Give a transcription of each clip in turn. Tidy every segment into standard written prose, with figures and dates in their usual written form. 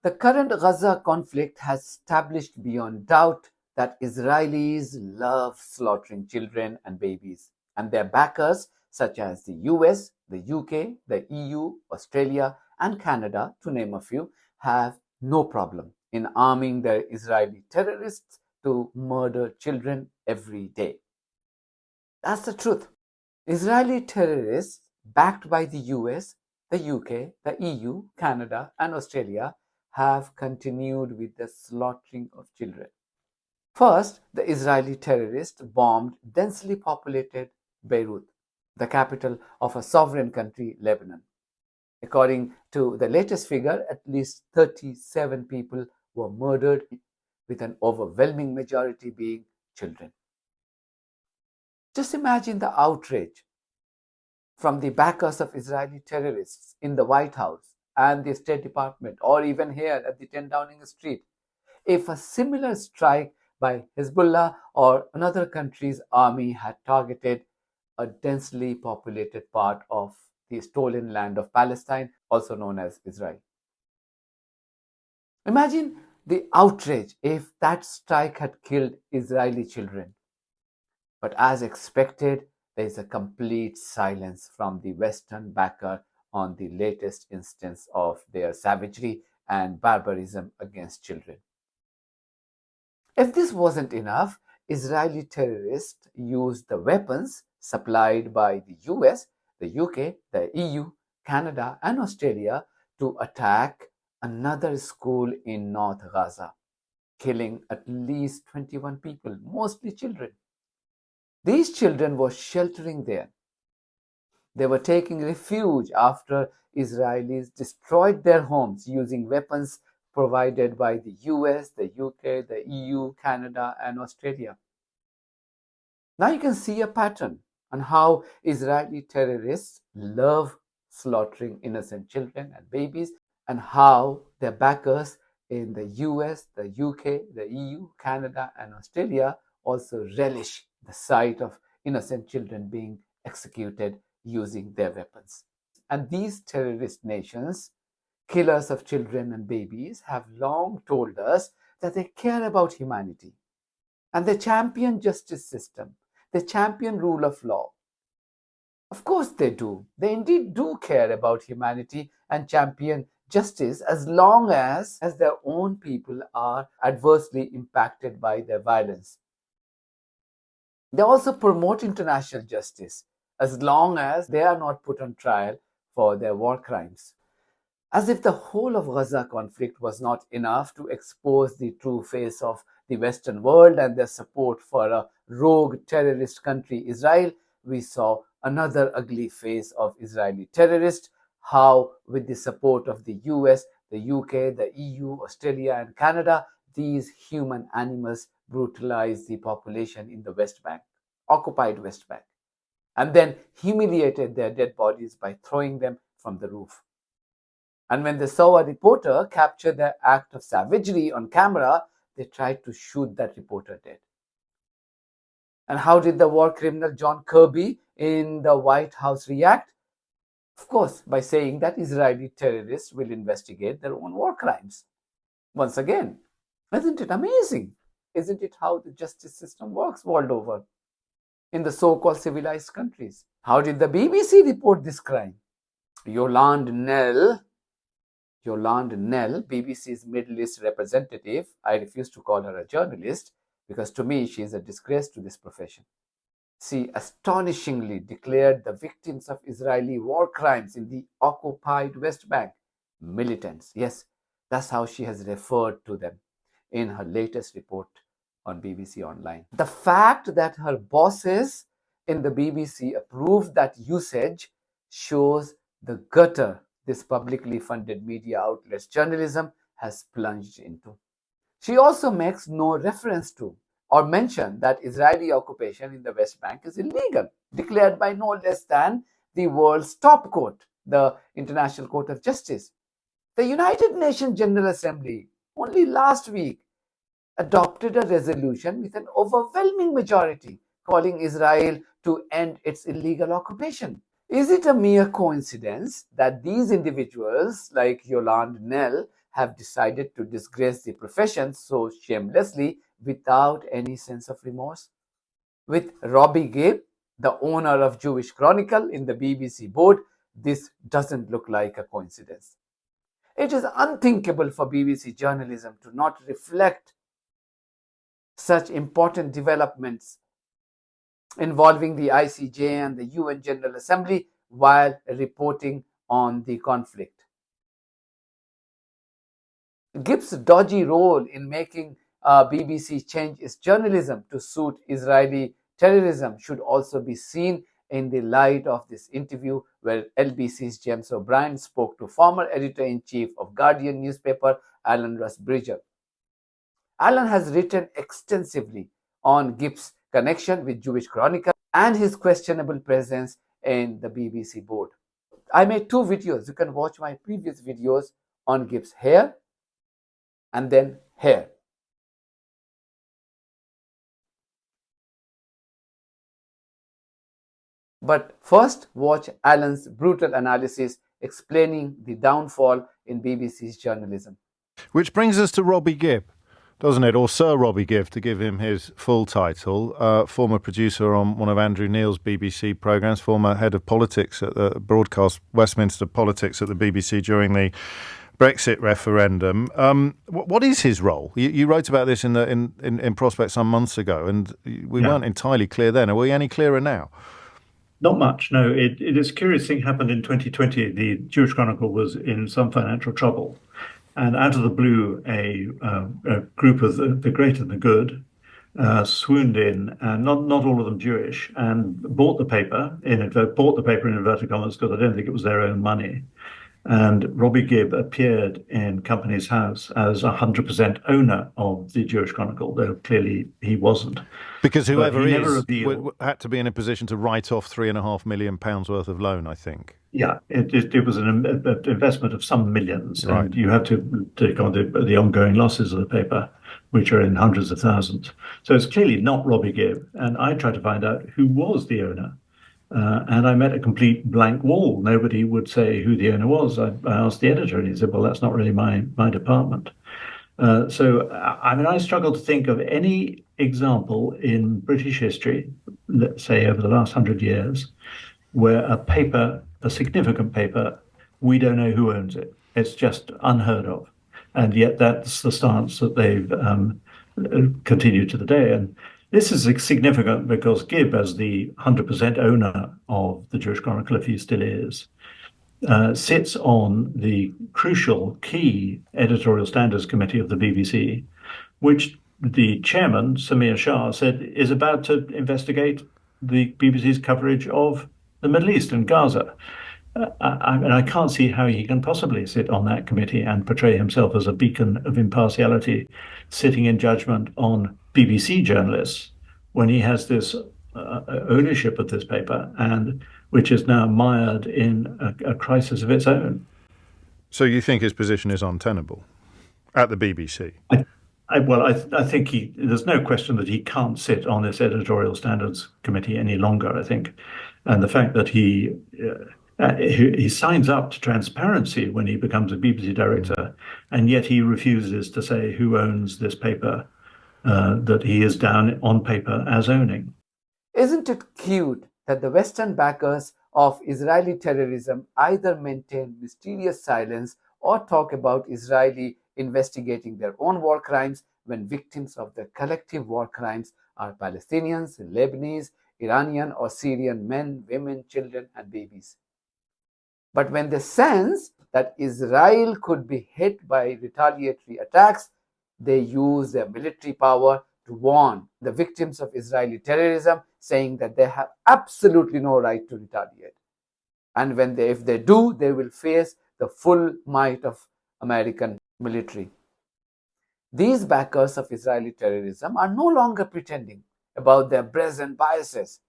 The current Gaza conflict has established beyond doubt that Israelis love slaughtering children and babies, and their backers, such as the US, the UK, the EU, Australia, and Canada, to name a few, have no problem in arming their Israeli terrorists to murder children every day. That's the truth. Israeli terrorists, backed by the US, the UK, the EU, Canada, and Australia, have continued with the slaughtering of children. First, the Israeli terrorists bombed densely populated Beirut, the capital of a sovereign country, Lebanon. According to the latest figure, at least 37 people were murdered, with an overwhelming majority being children. Just imagine the outrage from the backers of Israeli terrorists in the White House and the State Department, or even here at the 10 Downing Street, if a similar strike by Hezbollah or another country's army had targeted a densely populated part of the stolen land of Palestine, also known as Israel. Imagine the outrage if that strike had killed Israeli children. But as expected, there is a complete silence from the Western backer on the latest instance of their savagery and barbarism against children. If this wasn't enough, Israeli terrorists used the weapons supplied by the US, the UK, the EU, Canada, and Australia to attack another school in North Gaza, killing at least 21 people, mostly children. These children were sheltering there. They were taking refuge after Israelis destroyed their homes using weapons provided by the US, the UK, the EU, Canada, and Australia. Now you can see a pattern on how Israeli terrorists love slaughtering innocent children and babies, and how their backers in the US, the UK, the EU, Canada, and Australia also relish the sight of innocent children being executed using their weapons. And these terrorist nations, killers of children and babies, have long told us that they care about humanity and they champion justice system, they champion rule of law. Of course they do. They indeed do care about humanity and champion justice as long as their own people are adversely impacted by their violence. They also promote international justice as long as they are not put on trial for their war crimes. As if the whole of Gaza conflict was not enough to expose the true face of the Western world and their support for a rogue terrorist country, Israel, we saw another ugly face of Israeli terrorists, how with the support of the US, the UK, the EU, Australia, and Canada, these human animals brutalized the population in the West Bank, occupied West Bank, and then humiliated their dead bodies by throwing them from the roof. And when they saw a reporter capture their act of savagery on camera, they tried to shoot that reporter dead. And how did the war criminal John Kirby in the White House react? Of course, by saying that Israeli terrorists will investigate their own war crimes. Once again, isn't it amazing? Isn't it how the justice system works world over in the so-called civilized countries? How did the BBC report this crime? Yolande Knell, BBC's Middle East representative, I refuse to call her a journalist because to me she is a disgrace to this profession. She astonishingly declared the victims of Israeli war crimes in the occupied West Bank militants. Yes, that's how she has referred to them in her latest report on BBC Online. The fact that her bosses in the BBC approved that usage shows the gutter this publicly funded media outlet's journalism has plunged into. She also makes no reference to or mention that Israeli occupation in the West Bank is illegal, declared by no less than the world's top court, the International Court of Justice. The United Nations General Assembly only last week adopted a resolution with an overwhelming majority calling Israel to end its illegal occupation. Is it a mere coincidence that these individuals, like Yolande Knell, have decided to disgrace the profession so shamelessly without any sense of remorse? With Robbie Gibb, the owner of Jewish Chronicle, in the BBC board, this doesn't look like a coincidence. It is unthinkable for BBC journalism to not reflect such important developments involving the ICJ and the UN General Assembly while reporting on the conflict. Gibbs' dodgy role in making BBC change its journalism to suit Israeli terrorism should also be seen in the light of this interview, where LBC's James O'Brien spoke to former editor-in-chief of Guardian newspaper Alan Rusbridger. Alan has written extensively on Gibbs' connection with Jewish Chronicle and his questionable presence in the BBC board. I made 2 videos. You can watch my previous videos on Gibbs here and then here. But first, watch Alan's brutal analysis explaining the downfall in BBC's journalism. Which brings us to Robbie Gibb, doesn't it? Or Sir Robbie Gibb, to give him his full title. Former producer on one of Andrew Neil's BBC programmes, former head of politics at the broadcast Westminster politics at the BBC during the Brexit referendum. What is his role? You wrote about this in Prospect some months ago, and we weren't entirely clear then. Are we any clearer now? Not much, no. It is a curious thing happened in 2020. The Jewish Chronicle was in some financial trouble. And out of the blue, a group of the great and the good swooned in, and not all of them Jewish, and bought the paper in inverted commas, because I don't think it was their own money. And Robbie Gibb appeared in Company's House as 100% owner of the Jewish Chronicle, though clearly he wasn't. Because whoever had to be in a position to write off £3.5 million worth of loan, I think. Yeah, it was an investment of some millions, right. And you have to take on the ongoing losses of the paper, which are in hundreds of thousands. So it's clearly not Robbie Gibb. And I tried to find out who was the owner. And I met a complete blank wall. Nobody would say who the owner was. I asked the editor, and he said, well, that's not really my department. So, I struggle to think of any example in British history, let's say over the last 100 years, where a significant paper, we don't know who owns it. It's just unheard of. And yet that's the stance that they've continued to the day. And this is significant because Gibb, as the 100% owner of the Jewish Chronicle, if he still is, sits on the crucial key editorial standards committee of the BBC, which the chairman, Samir Shah, said is about to investigate the BBC's coverage of the Middle East and Gaza. I can't see how he can possibly sit on that committee and portray himself as a beacon of impartiality, sitting in judgment on BBC journalists when he has this ownership of this paper, and which is now mired in a crisis of its own. So you think his position is untenable at the BBC? I think there's no question that he can't sit on this editorial standards committee any longer, I think. And the fact that he signs up to transparency when he becomes a BBC director, and yet he refuses to say who owns this paper that he is down on paper as owning. Isn't it cute that the Western backers of Israeli terrorism either maintain mysterious silence or talk about Israeli investigating their own war crimes when victims of their collective war crimes are Palestinians, Lebanese, Iranian or Syrian men, women, children, and babies? But when they sense that Israel could be hit by retaliatory attacks, they use their military power to warn the victims of Israeli terrorism, saying that they have absolutely no right to retaliate. And if they do, they will face the full might of American military. These backers of Israeli terrorism are no longer pretending about their brazen biases.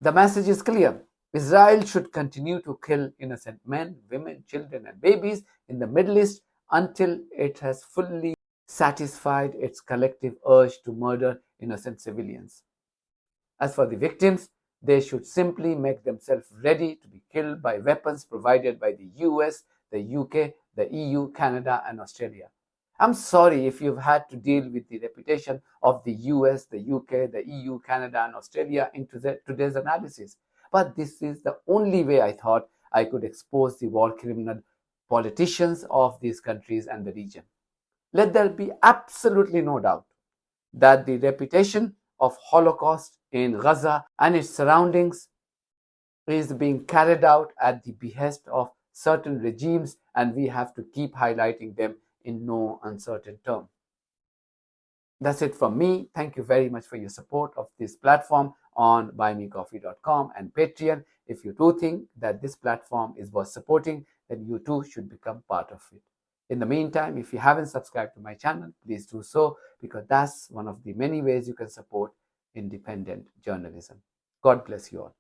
The message is clear. Israel should continue to kill innocent men, women, children, and babies in the Middle East until it has fully satisfied its collective urge to murder innocent civilians. As for the victims, they should simply make themselves ready to be killed by weapons provided by the US, the UK, the EU, Canada, and Australia. I'm sorry if you've had to deal with the reputation of the US, the UK, the EU, Canada, and Australia in today's analysis. But this is the only way I thought I could expose the war criminal politicians of these countries and the region. Let there be absolutely no doubt that the reputation of Holocaust in Gaza and its surroundings is being carried out at the behest of certain regimes, and we have to keep highlighting them in no uncertain term. That's it from me. Thank you very much for your support of this platform on buymecoffee.com and Patreon. If you do think that this platform is worth supporting, then you too should become part of it. In the meantime, if you haven't subscribed to my channel, please do so, because that's one of the many ways you can support independent journalism. God bless you all.